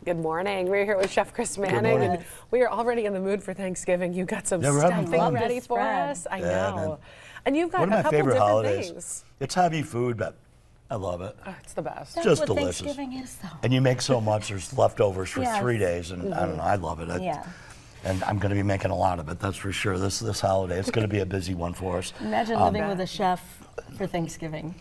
Good morning. We're here with Chef Chris Manning, and we are already in the mood for Thanksgiving. You got some stuffing ready for us. I know. Man. And you've got One of a my couple favorite different holidays. things. It's heavy food, but I love it. Oh, it's the best. That's Just what delicious. Thanksgiving is, though. And you make so much, there's leftovers for Yes. 3 days, and I don't know, I love it. Yeah. And I'm going to be making a lot of it, that's for sure. This holiday, it's going to be a busy one for us. Imagine living with a chef for Thanksgiving.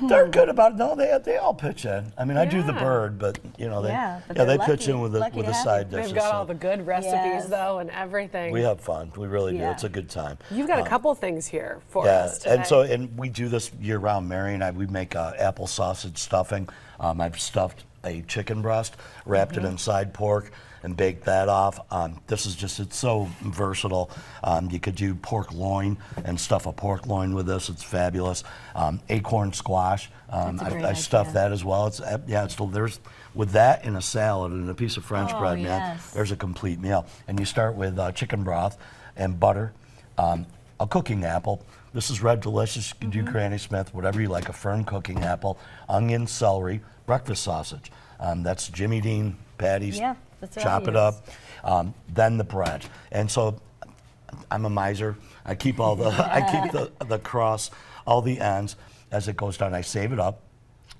They're good about it. No, they all pitch in. I mean, I do the Yeah. bird, but you know, But they they're pitch in with lucky the to have side you. dishes. They've got so all the good recipes, Yes. though, and everything. we have fun. We really do. Yeah. It's a good time. You've got a couple things here for Yeah, us today. and we do this year round. Mary and I, we make apple sausage stuffing. I've stuffed a chicken breast, wrapped it inside pork, and baked that off. This is just, it's so versatile. You could do pork loin and stuff a pork loin with this. It's fabulous. Acorn squash. That's a great I stuffed idea. that as well. It's there's with that in a salad and a piece of French Oh, bread, man. yes. There's a complete meal. And you start with chicken broth and butter, a cooking apple. This is Red Delicious. You can do Granny Smith, whatever you like. A firm cooking apple, onion, celery, breakfast sausage. That's Jimmy Dean patties. Yeah, that's what I Chop it use. up. Then the bread. And so I'm a miser. I keep all the I keep the cross, all the ends as it goes down. I save it up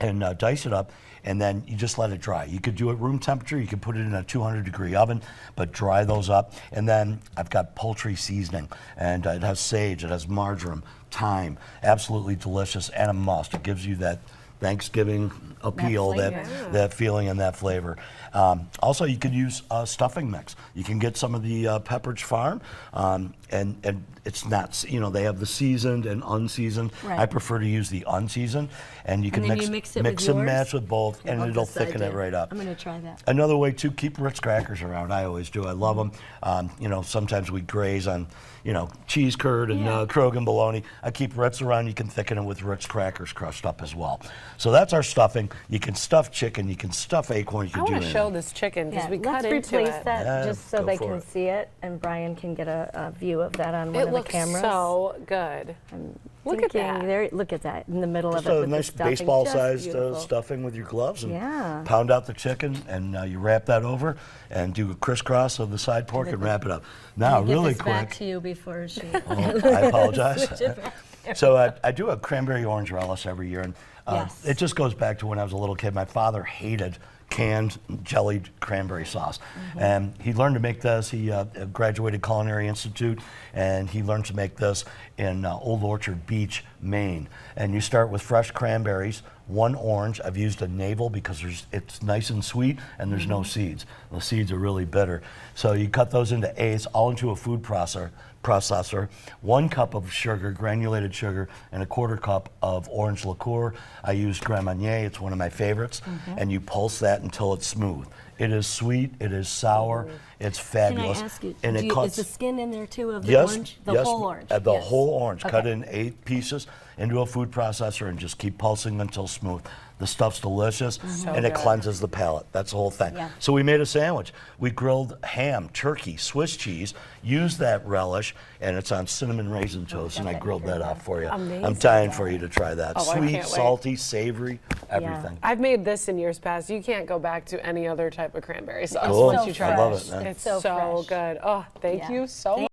and dice it up, and then you just let it dry. You could do it room temperature. You could put it in a 200-degree oven, but dry those up. And then I've got poultry seasoning, and it has sage, it has marjoram, thyme. Absolutely delicious and a must. It gives you that Thanksgiving appeal, flavor. that feeling and that flavor. Also, you could use a stuffing mix. You can get some of the Pepperidge Farm, and it's not, you know, they have the seasoned and unseasoned. Right. I prefer to use the unseasoned, and you can then mix, you mix it mix with and yours? match with both, I and love it'll this thicken it idea. right up. I'm going to try that. Another way to keep Ritz crackers around, I always do. I love them. You know, sometimes we graze on, you know, cheese curd and Yeah. Krogan bologna. I keep Ritz around. You can thicken it with Ritz crackers crushed up as well. So that's our stuffing. You can stuff chicken. You can stuff acorn. You I can do want to anything. show this chicken because Yeah, we cut let's into replace it. that Yeah, just so go they for can it. see it, and Brian can get a view of that on one It of the looks cameras. so good. Look at Thinking that. There, look at that in the middle Just of it. a with nice the stuffing. Just baseball-sized beautiful. stuffing with your gloves, and Yeah. pound out the chicken, and you wrap that over, and do a crisscross of the side pork, and wrap it up. Now, I'll give really this back quick. to you before she. I apologize. Switch it back. So I do a cranberry orange relish every year, and Yes. it just goes back to when I was a little kid. My father hated canned jellied cranberry sauce, and he learned to make this. He graduated Culinary Institute, and he learned to make this in Old Orchard Beach, Maine. And you start with fresh cranberries, one orange. I've used a navel because it's nice and sweet, and there's no seeds. The seeds are really bitter. So you cut those into eighths, all into a food processor, 1 cup of sugar, granulated sugar, and a 1/4 cup of orange liqueur. I use Grand Marnier, it's one of my favorites, and you pulse that until it's smooth. It is sweet, it is sour, it's Can I fabulous. ask you, and it cuts, is the skin in there too of the yes, orange? The yes, whole orange? the Yes. whole orange, cut Okay. in 8 pieces into a food processor, and just keep pulsing until smooth. The stuff's delicious, So and it good. cleanses the palate. That's the whole thing. Yeah. So we made a sandwich. We grilled ham, turkey, Swiss cheese, used that relish, and it's on cinnamon raisin toast, and I grilled that up for you. I'm Amazing. dying for you to try that. Oh, I Sweet, can't wait. salty, savory, everything. I've made this in years past. You can't go back to any other type of cranberry sauce Cool. once so you try I love this. it, man. It's So so fresh. good. Oh, thank Yeah. you so much.